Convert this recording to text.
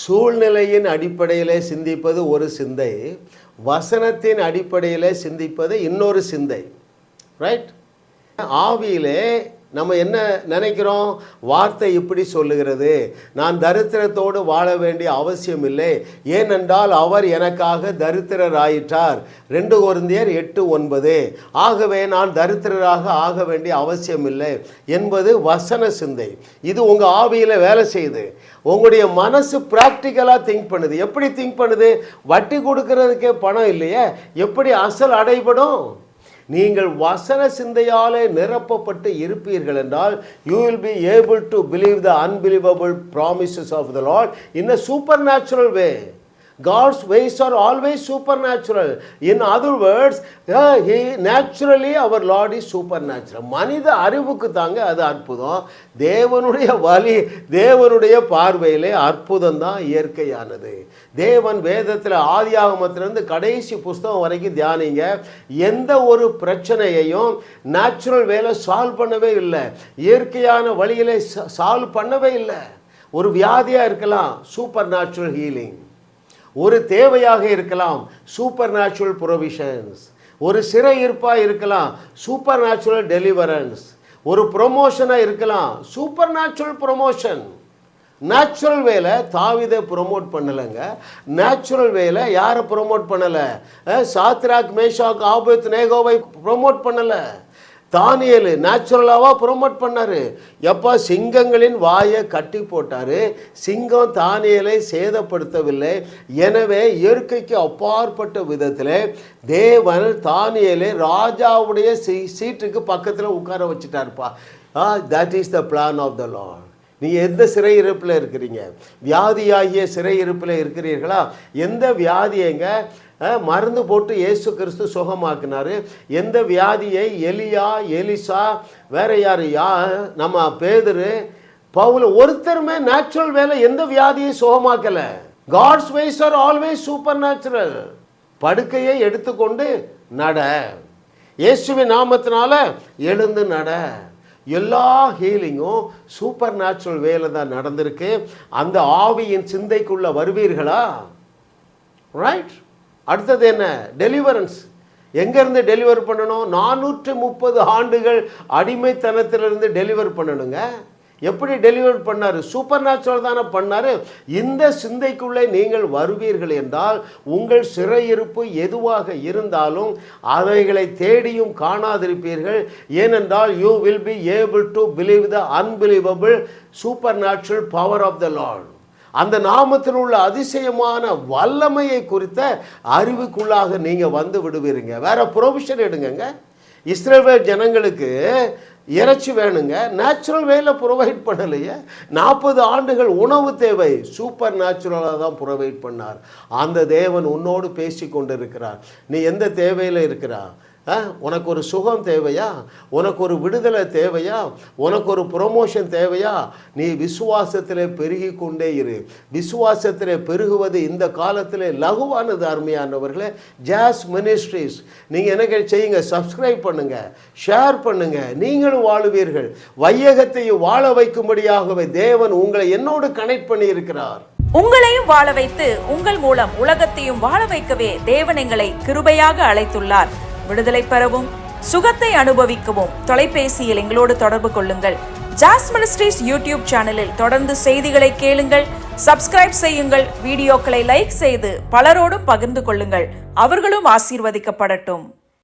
சூழ்நிலையின் அடிப்படையிலே சிந்திப்பது ஒரு சிந்தை, வசனத்தின் அடிப்படையிலே சிந்திப்பது இன்னொரு சிந்தை. ரைட்? ஆவியிலே நம்ம என்ன நினைக்கிறோம்? வார்த்தை இப்படி சொல்லுகிறது, நான் தரித்திரத்தோடு வாழ வேண்டிய அவசியம் இல்லை, ஏனென்றால் அவர் எனக்காக தரித்திரராயிற்றார். 2 கொரிந்தியர் 8:9. ஆகவே நான் தரித்திரராக ஆக வேண்டிய அவசியம் இல்லை என்பது வசன சிந்தை. இது உங்கள் ஆவியில் வேலை செய்யுது. உங்களுடைய மனசு ப்ராக்டிக்கலாக திங்க் பண்ணுது. எப்படி திங்க் பண்ணுது? வட்டி கொடுக்கறதுக்கே பணம் இல்லையே, எப்படி அசல் அடைபடும்? நீங்கள் வசன சிந்தையாலே நிரப்பப்பட்டு இருப்பீர்கள் என்றால் you will be able to believe the unbelievable promises of the Lord in a supernatural way. God's ways are always supernatural. In other words, naturally our Lord is supernatural. மனித அறிவுக்கு தாங்க அது அற்புதம். தேவனுடைய வழி, தேவனுடைய பார்வையிலே அற்புதம் தான் இயற்கையானது. தேவன் வேதத்தில் ஆதியாகமத்திலிருந்து கடைசி புஸ்தகம் வரைக்கும் தியானிங்க. எந்த ஒரு பிரச்சனையையும் நேச்சுரல் வேலை சால்வ் பண்ணவே இல்லை, இயற்கையான வழியிலே சால்வ் பண்ணவே இல்லை. ஒரு வியாதியாக இருக்கலாம், சூப்பர் நேச்சுரல் ஹீலிங். ஒரு தேவையாக இருக்கலாம், சூப்பர் நேச்சுரல் ப்ரொவிஷன்ஸ். ஒரு சிறையிருப்பாக இருக்கலாம், சூப்பர் நேச்சுரல் டெலிவரன்ஸ். ஒரு ப்ரொமோஷனாக இருக்கலாம், சூப்பர் நேச்சுரல் ப்ரொமோஷன். நேச்சுரல் வேலை தாவீதை ப்ரொமோட் பண்ணலைங்க. நேச்சுரல் வேலை யாரை ப்ரொமோட் பண்ணலை? சாத்ராக், மேஷாக், ஆபேத்நேகோவை ப்ரொமோட் பண்ணலை. தானியேல் நேச்சுரலாவா ப்ரொமோட் பண்ணார். எப்போ? சிங்கங்களின் வாயை கட்டி போட்டார். சிங்கம் தானியேலை சேதப்படுத்தவில்லை. எனவே இயற்கைக்கு அப்பாற்பட்ட விதத்தில் தேவன் தானியேலை ராஜாவுடைய சீட்டுக்கு பக்கத்தில் உட்கார வச்சுட்டாருப்பா. That is the plan of the lord. நீங்கள் எந்த சிறையிருப்பில் இருக்கிறீங்க? வியாதியாகிய சிறையிருப்பில் இருக்கிறீர்களா? எந்த வியாதியைங்க மருந்து போட்டு இயேசு கிறிஸ்து சுகமாக்கினார்? எந்த வியாதியை எலியா, எலிசா, வேற யார், நம்ம பேதுரு, பவுல், ஒருத்தருமே நேச்சுரல் வேலை எந்த வியாதியை சுகமாக்கலை. God's ways are always supernatural. படுக்கையை எடுத்துக்கொண்டு நட, இயேசுவின் நாமத்தினால எழுந்து நட. எல்லா ஹீலிங்கும் சூப்பர் நேச்சுரல் வேலை தான் நடந்திருக்கு. அந்த ஆவியின் சிந்தைக்குள்ள வருவீர்களா? ரைட்? அடுத்தது என்ன? டெலிவரன்ஸ். எங்கேருந்து டெலிவர் பண்ணணும்? 430 ஆண்டுகள் அடிமைத்தனத்திலிருந்து டெலிவர் பண்ணணுங்க. எப்படி டெலிவர் பண்ணார்? சூப்பர் நேச்சுரல் தானே பண்ணார். இந்த சிந்தைக்குள்ளே நீங்கள் வருவீர்கள் என்றால் உங்கள் சிறையிருப்பு எதுவாக இருந்தாலும் அவைகளை தேடியும் காணாதிருப்பீர்கள். ஏனென்றால் you will be able to believe the unbelievable supernatural power of the Lord. அந்த நாமத்தில் உள்ள அதிசயமான வல்லமையை குறித்த அறிவுக்குள்ளாக நீங்கள் வந்து விடுவீருங்க. வேற ப்ரொவிஷன் எடுங்க. இஸ்ரவேல் ஜனங்களுக்கு இறைச்சி வேணுங்க, நேச்சுரல் வேல ப்ரொவைட் பண்ணலையே. 40 ஆண்டுகள் உணவு தேவை, சூப்பர் நேச்சுரலாக தான் ப்ரொவைட் பண்ணார். அந்த தேவன் உன்னோடு பேசி கொண்டு இருக்கிறார். நீ எந்த தேவையில் இருக்கிறா? உனக்கு ஒரு சுகம் தேவையா? உனக்கு ஒரு விடுதலை தேவையா? உனக்கு ஒரு ப்ரொமோஷன் தேவையா? நீ விசுவாசத்தில் பெருகி கொண்டே இரு. விசுவாசத்தில் பெருகுவது இந்த காலத்தில் லகுவானது. அருமையானவர்களே, ஜாஸ் மினிஸ்ட்ரிஸ் நீங்கள் என்ன செய்யுங்க? சப்ஸ்கிரைப் பண்ணுங்க, ஷேர் பண்ணுங்க. நீங்களும் வாழுவீர்கள். வையகத்தையும் வாழ வைக்கும்படியாகவே தேவன் உங்களை என்னோடு கனெக்ட் பண்ணி இருக்கிறார். உங்களையும் வாழ வைத்து உங்கள் மூலம் உலகத்தையும் வாழ வைக்கவே தேவன் எங்களை கிருபையாக அழைத்துள்ளார். விடுதலை பெறவும் சுகத்தை அனுபவிக்கவும் தொலைபேசியில் எங்களோடு தொடர்பு கொள்ளுங்கள். ஜாஸ் மினிஸ்ட்ரீஸ் யூடியூப் சேனலில் தொடர்ந்து செய்திகளை கேளுங்கள், சப்ஸ்கிரைப் செய்யுங்கள், வீடியோக்களை லைக் செய்து பலரோடும் பகிர்ந்து கொள்ளுங்கள். அவர்களும் ஆசீர்வதிக்கப்படட்டும்.